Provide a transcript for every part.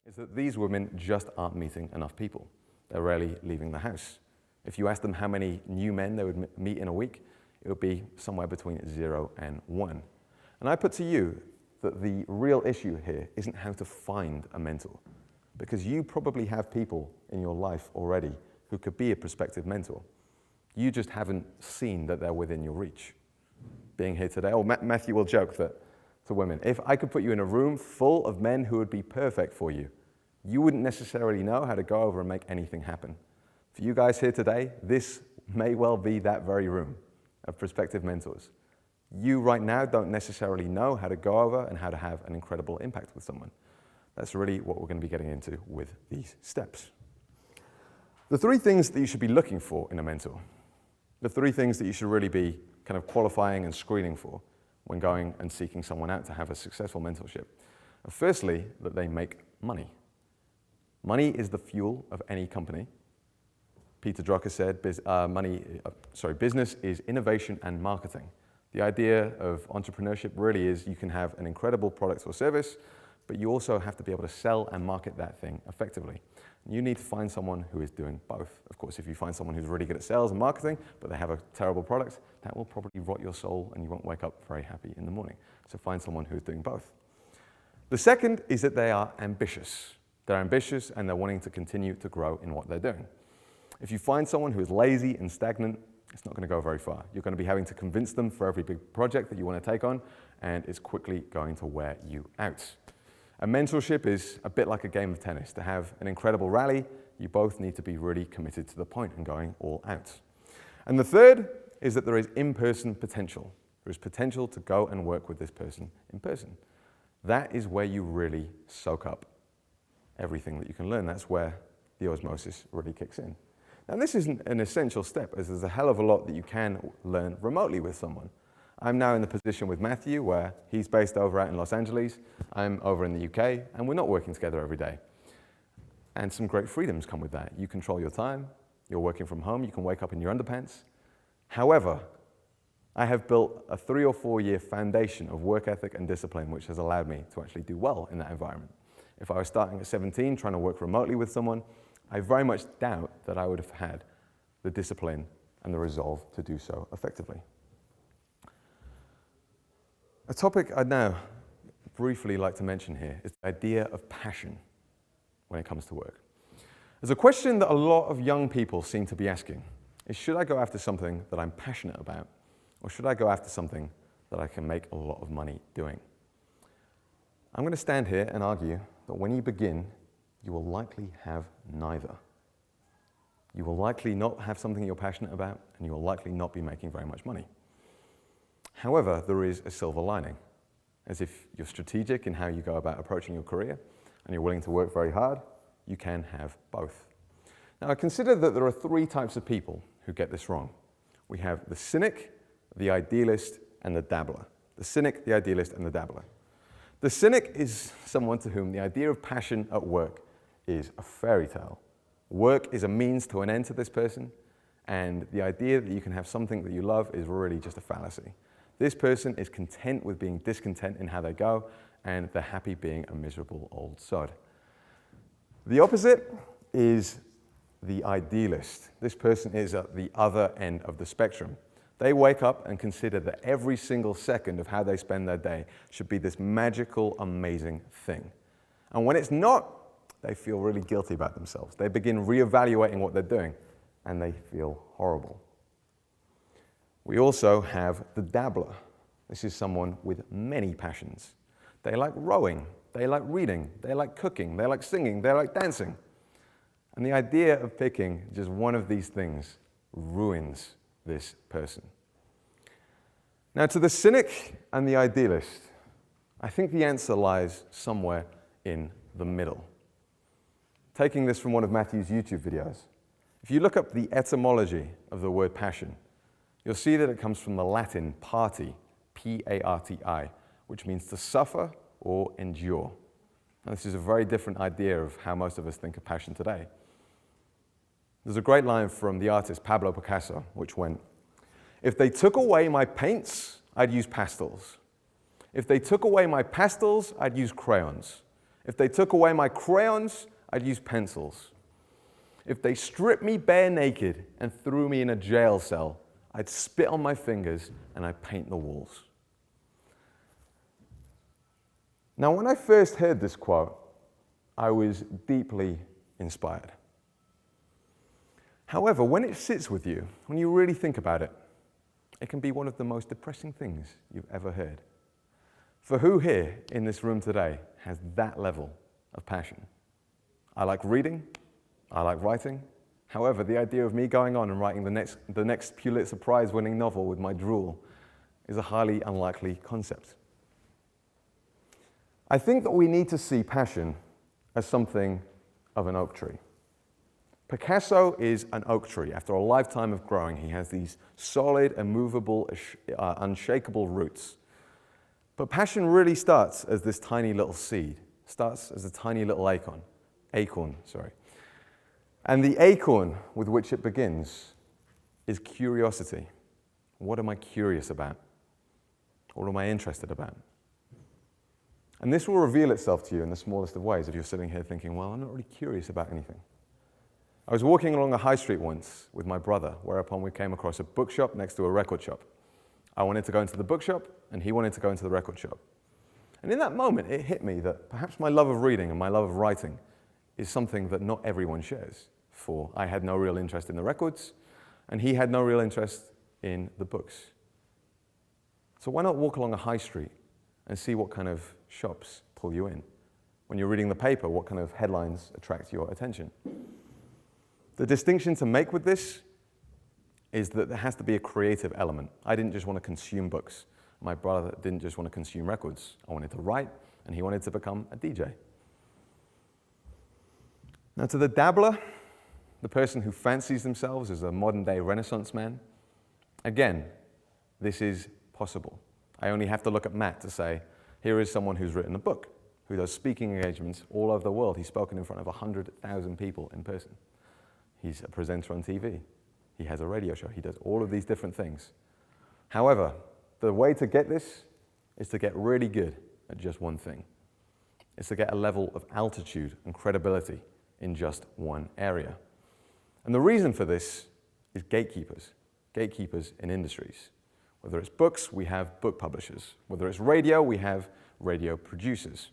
is that these women just aren't meeting enough people. They're rarely leaving the house. If you ask them how many new men they would meet in a week, it would be somewhere between 0 and 1. And I put to you that the real issue here isn't how to find a mentor, because you probably have people in your life already who could be a prospective mentor. You just haven't seen that they're within your reach. Being here today, Matthew will joke that to women, if I could put you in a room full of men who would be perfect for you, you wouldn't necessarily know how to go over and make anything happen. For you guys here today, this may well be that very room of prospective mentors. You right now don't necessarily know how to go over and how to have an incredible impact with someone. That's really what we're going to be getting into with these steps. The 3 things that you should be looking for in a mentor, the 3 things that you should really be kind of qualifying and screening for when going and seeking someone out to have a successful mentorship. Firstly, that they make money. Money is the fuel of any company. Peter Drucker said, business is innovation and marketing. The idea of entrepreneurship really is you can have an incredible product or service, but you also have to be able to sell and market that thing effectively. You need to find someone who is doing both. Of course, if you find someone who's really good at sales and marketing, but they have a terrible product, that will probably rot your soul and you won't wake up very happy in the morning. So find someone who's doing both. The second is that they are ambitious. They're ambitious and they're wanting to continue to grow in what they're doing. If you find someone who is lazy and stagnant, it's not going to go very far. You're going to be having to convince them for every big project that you want to take on, and it's quickly going to wear you out. A mentorship is a bit like a game of tennis. To have an incredible rally, you both need to be really committed to the point and going all out. And the third is that there is in-person potential. There is potential to go and work with this person in person. That is where you really soak up everything that you can learn. That's where the osmosis really kicks in. Now, this isn't an essential step, as there's a hell of a lot that you can learn remotely with someone. I'm now in the position with Matthew where he's based over out in Los Angeles, I'm over in the UK, and we're not working together every day. And some great freedoms come with that. You control your time, you're working from home, you can wake up in your underpants. However, I have built a 3 or 4 year foundation of work ethic and discipline which has allowed me to actually do well in that environment. If I was starting at 17 trying to work remotely with someone, I very much doubt that I would have had the discipline and the resolve to do so effectively. A topic I'd now briefly like to mention here is the idea of passion when it comes to work. There's a question that a lot of young people seem to be asking is, should I go after something that I'm passionate about, or should I go after something that I can make a lot of money doing? I'm going to stand here and argue that when you begin, you will likely have neither. You will likely not have something you're passionate about, and you will likely not be making very much money. However, there is a silver lining. As if you're strategic in how you go about approaching your career, and you're willing to work very hard, you can have both. Now, I consider that there are 3 types of people who get this wrong. We have the cynic, the idealist, and the dabbler. The cynic, the idealist, and the dabbler. The cynic is someone to whom the idea of passion at work is a fairy tale. Work is a means to an end to this person, and the idea that you can have something that you love is really just a fallacy. This person is content with being discontent in how they go, and they're happy being a miserable old sod. The opposite is the idealist. This person is at the other end of the spectrum. They wake up and consider that every single second of how they spend their day should be this magical, amazing thing. And when it's not, they feel really guilty about themselves. They begin reevaluating what they're doing, and they feel horrible. We also have the dabbler. This is someone with many passions. They like rowing, they like reading, they like cooking, they like singing, they like dancing. And the idea of picking just one of these things ruins this person. Now, to the cynic and the idealist, I think the answer lies somewhere in the middle. Taking this from one of Matthew's YouTube videos, if you look up the etymology of the word passion, you'll see that it comes from the Latin parti, P-A-R-T-I, which means to suffer or endure. Now, this is a very different idea of how most of us think of passion today. There's a great line from the artist Pablo Picasso, which went, "If they took away my paints, I'd use pastels. If they took away my pastels, I'd use crayons. If they took away my crayons, I'd use pencils. If they stripped me bare naked and threw me in a jail cell, I'd spit on my fingers and I'd paint the walls. Now, when I first heard this quote, I was deeply inspired. However, when it sits with you, when you really think about it, it can be one of the most depressing things you've ever heard. For who here in this room today has that level of passion? I like reading, I like writing. However, the idea of me going on and writing the next Pulitzer Prize-winning novel with my drool is a highly unlikely concept. I think that we need to see passion as something of an oak tree. Picasso is an oak tree. After a lifetime of growing, he has these solid, immovable, unshakable roots. But passion really starts as this tiny little seed, starts as a tiny little acorn. And the acorn with which it begins is curiosity. What am I curious about? What am I interested about? And this will reveal itself to you in the smallest of ways if you're sitting here thinking, well, I'm not really curious about anything. I was walking along a high street once with my brother, whereupon we came across a bookshop next to a record shop. I wanted to go into the bookshop, and he wanted to go into the record shop. And in that moment, it hit me that perhaps my love of reading and my love of writing is something that not everyone shares. For I had no real interest in the records, and he had no real interest in the books. So why not walk along a high street and see what kind of shops pull you in? When you're reading the paper, what kind of headlines attract your attention? The distinction to make with this is that there has to be a creative element. I didn't just want to consume books. My brother didn't just want to consume records. I wanted to write, and he wanted to become a DJ. Now, to the dabbler, the person who fancies themselves as a modern-day Renaissance man, again, this is possible. I only have to look at Matt to say, here is someone who's written a book, who does speaking engagements all over the world. He's spoken in front of 100,000 people in person. He's a presenter on TV. He has a radio show. He does all of these different things. However, the way to get this is to get really good at just one thing. It's to get a level of altitude and credibility in just one area. And the reason for this is gatekeepers in industries. Whether it's books, we have book publishers. Whether it's radio, we have radio producers.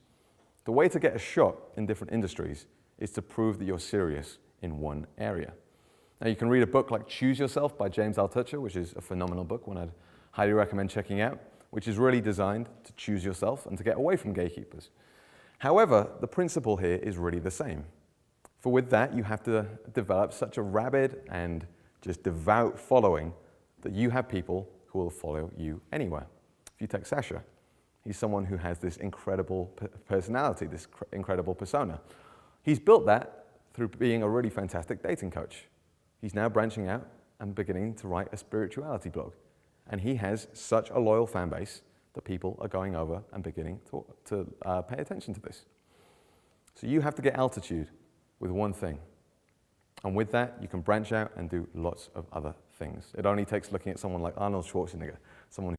The way to get a shot in different industries is to prove that you're serious in one area. Now, you can read a book like Choose Yourself by James Altucher, which is a phenomenal book, one I'd highly recommend checking out, which is really designed to choose yourself and to get away from gatekeepers. However, the principle here is really the same. For with that, you have to develop such a rabid and just devout following that you have people who will follow you anywhere. If you take Sasha, he's someone who has this incredible personality, this incredible persona. He's built that through being a really fantastic dating coach. He's now branching out and beginning to write a spirituality blog. And he has such a loyal fan base that people are going over and beginning to pay attention to this. So you have to get altitude with one thing. And with that, you can branch out and do lots of other things. It only takes looking at someone like Arnold Schwarzenegger, someone